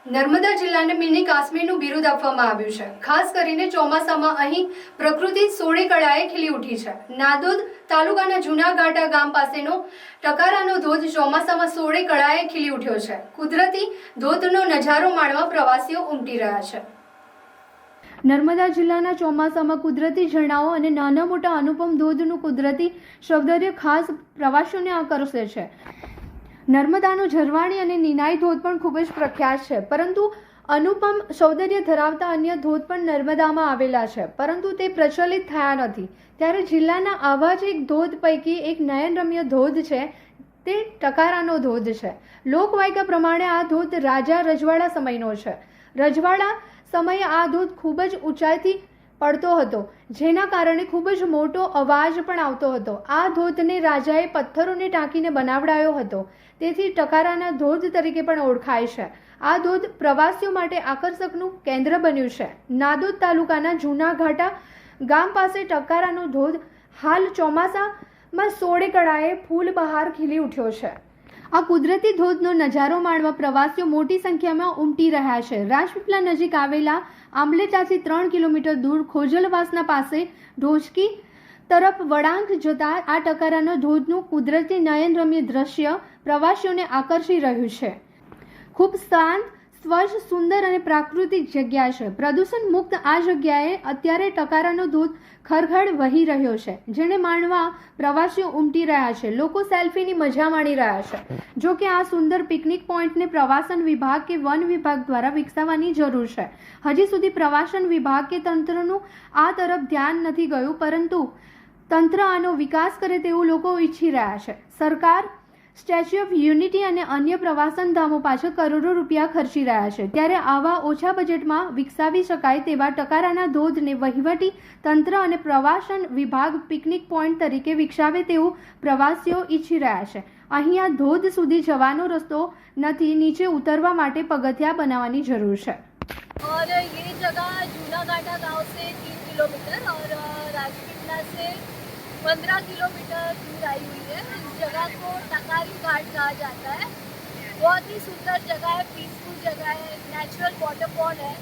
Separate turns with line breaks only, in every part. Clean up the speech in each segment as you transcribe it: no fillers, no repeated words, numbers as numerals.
નર્મદા જિલ્લાને મિની કાશ્મીરનું બિરુદ આપવામાં આવ્યું છે। ખાસ કરીને ચોમાસામાં અહીં પ્રકૃતિ સોળે કળાએ ખીલી ઉઠી છે। નાદોદ તાલુકાના જૂના ઘાટા ગામ પાસેનો ટકારાનો ધોધ ચોમાસામાં સોળે કળાએ ખીલી ઉઠ્યો છે। કુદરતી ધોધનો નજારો માણવા પ્રવાસીઓ ઉમટી રહ્યા છે। નર્મદા જિલ્લાના ચોમાસામાં કુદરતી ઝરણાઓ અને નાના મોટા અનુપમ ધોધનું કુદરતી સૌંદર્ય ખાસ પ્રવાસીઓને આકર્ષે છે। નર્મદાનો ઝરવાણી અને નિનાઈ ધોધ પણ ખૂબ જ પ્રખ્યાત છે, પરંતુ અનુપમ સૌંદર્ય ધરાવતા અન્ય ધોધ પણ નર્મદામાં આવેલા છે, પરંતુ તે પ્રચલિત થયા નથી। ત્યારે જિલ્લાના આવા જ એક ધોધ પૈકી એક નયનરમ્ય ધોધ છે, તે ટકારાનો ધોધ છે। લોકવાયકા પ્રમાણે આ ધોધ રાજા રજવાડા સમયનો છે। રજવાડા સમયે આ ધોધ ખૂબ જ ઊંચાઈથી પડતો હતો, જેના કારણે ખૂબ જ મોટો અવાજ પણ આવતો હતો। આ ધોધને રાજાએ પથ્થરોને ટાંકીને બનાવડાયો હતો, તેથી ટકારાના ધોધ તરીકે પણ ઓળખાય છે। આ ધોધ પ્રવાસીઓ માટે આકર્ષકનું કેન્દ્ર બન્યું છે। નાદોદ તાલુકાના જૂના ઘાટા ગામ પાસે ટકારાનો ધોધ હાલ ચોમાસામાં સોળે કળાએ ફૂલ બહાર ખીલી ઉઠ્યો છે। આ કુદરતી ધોધનો નજારો માણવા પ્રવાસીઓ મોટી સંખ્યામાં ઉમટી રહ્યા છે। રાજપીપળા નજીક આવેલા આંબલેટાથી 3 કિલોમીટર દૂર ખોજલવાસના પાસે ઢોચકી તરફ વળાંક જતા આ ટકારાનો ધોધનું કુદરતી નયનરમ્ય દ્રશ્ય પ્રવાસીઓને આકર્ષી રહ્યું છે। ખૂબ શાંત, સ્વચ્છ, સુંદર અને પ્રાકૃતિક જગ્યા છે। પ્રદૂષણ મુક્ત આ જગ્યાએ અત્યારે ટકારાનો ધોધ ખળખળ વહી રહ્યો છે, જેને માણવા પ્રવાસીઓ ઉમટી રહ્યા છે। લોકો સેલ્ફીની મજા માણી રહ્યા છે। જો કે આ સુંદર પિકનિક પોઈન્ટને પ્રવાસન વિભાગ કે વન વિભાગ દ્વારા વિકસાવવાની જરૂર છે। હજી સુધી પ્રવાસન વિભાગ કે તંત્રનું આ તરફ ધ્યાન નથી ગયું, પરંતુ તંત્ર આનો વિકાસ કરે તેવું લોકો ઈચ્છી રહ્યા છે। સરકાર સ્ટેચ્યુ ઓફ યુનિટી અને અન્ય પ્રવાસન ધામો પાછળ કરોડો રૂપિયા ખર્ચી રહ્યા છે, ત્યારે આવા ઓછા બજેટમાં વિકસાવી શકાય તેવા ટકારાના ધોધને વહીવટી તંત્ર અને પ્રવાસન વિભાગ પિકનિક પોઈન્ટ તરીકે વિકસાવે તેવું પ્રવાસીઓ ઈચ્છી રહ્યા છે। અહીંયા ધોધ સુધી જવાનો રસ્તો નથી, નીચે ઉતરવા માટે પગથિયા બનાવવાની જરૂર છે।
और ये जगह जूना घाटा गांव से 3 किलोमीटर और राजपीपला से 15 किलोमीटर दूर आई हुई है। इस जगह को टकारी घाट कहा जाता है। बहुत ही सुंदर जगह है, पीसफुल जगह है, नेचुरल वाटरफॉल है।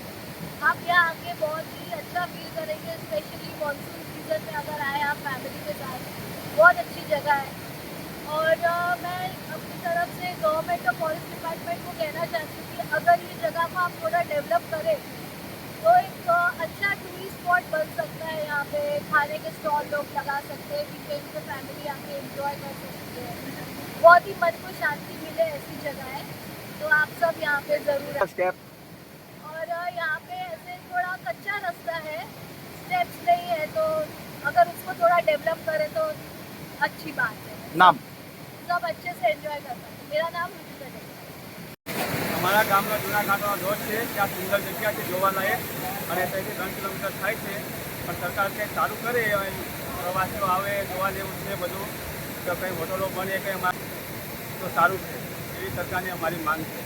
आप यहाँ आके बहुत ही अच्छा फील करेंगे, स्पेशली मानसून सीजन में अगर आए आप फैमिली के साथ, बहुत अच्छी जगह है। और मैं अपनी तरफ से गवर्नमेंट और फॉरेस्ट डिपार्टमेंट को कहना चाहती हूँ कि अगर ये जगह को आप थोड़ा डेवलप करें तो एक अच्छा टूरिस्ट स्पॉट बन सकता है। यहाँ पे खाने के स्टॉल लोग लगा सकते हैं, वीकेंड पे फैमिली आके एंजॉय कर सकती है। बहुत ही मन को शांति मिले ऐसी जगह है, तो आप सब यहाँ पे ज़रूर। और यहाँ पे ऐसे थोड़ा कच्चा रास्ता है, स्टेप्स नहीं है, तो अगर उसको थोड़ा डेवलप करें तो अच्छी बात है।
नाम
सब अच्छे से एंजॉय कर सकते हैं। मेरा नाम रुचिता है।
અમારા ગામનો જૂના ઘાટનો ધોધ છે, ત્યાં સુંદર જગ્યા છે જોવાલાયક, અને ત્યાંથી 3 કિલોમીટર થાય છે, પણ સરકાર કંઈ ચાલુ કરે, પ્રવાસીઓ આવે, જોવા જેવું છે બધું, તો કંઈ હોટલો બને કંઈ તો સારું છે, એવી સરકારની અમારી માંગ છે।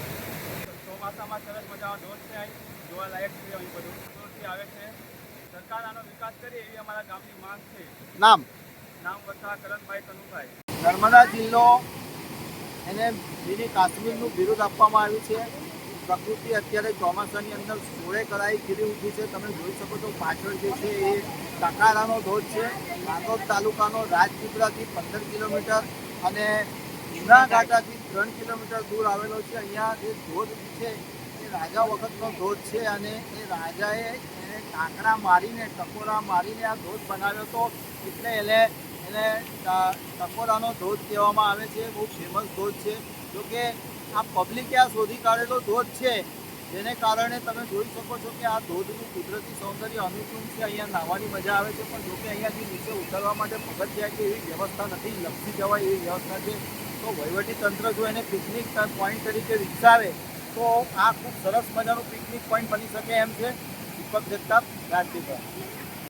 ચોમાસામાં સરસ મજાનો ધોધ છે, અહીં જોવાલાયક છે, અહીં બધું દૂરથી આવે છે। સરકાર આનો વિકાસ કરે એવી અમારા ગામની માંગ છે। નામ વત્તા કરણભાઈ કનુભાઈ। નર્મદા જિલ્લો એને મિની કાશ્મીરનું બિરુદ આપવામાં આવ્યું છે। પ્રકૃતિ અત્યારે ચોમાસાની અંદર સોળે કળાએ ખીલી ઉઠી છે। તમે જોઈ શકો છો પાછળ જે છે એ ટકારાનો ધોધ છે। નાદોદ તાલુકાનો રાજપીપળાથી 15 કિલોમીટર અને જૂના ઘાટાથી 3 કિલોમીટર દૂર આવેલો છે। અહીંયા જે ધોધ છે એ રાજા વખતનો ધોધ છે, અને એ રાજાએ એને ટાંકણા મારીને, ટકોરા મારીને આ ધોધ બનાવ્યો હતો, એટલે એને ટકોરાનો ધોધ કહેવામાં આવે છે। બહુ ફેમસ ધોધ છે। જોકે આ પબ્લિકે આ શોધી કાઢેલો ધોધ છે, જેને કારણે તમે જોઈ શકો છો કે આ ધોધનું કુદરતી સૌંદર્ય અનુકૂળ છે। અહીંયા નાહવાની મજા આવે છે, પણ જોકે અહીંયાથી નીચે ઉતરવા માટે પગથિયા કે એવી વ્યવસ્થા નથી, લપસી જવાય એવી વ્યવસ્થા છે। તો વહીવટી તંત્ર જો એને પિકનિક પોઈન્ટ તરીકે વિકસાવે તો આ ખૂબ સરસ મજાનું પિકનિક પોઈન્ટ બની શકે એમ છે। દીપક જગતાપ, રાજપીપળા।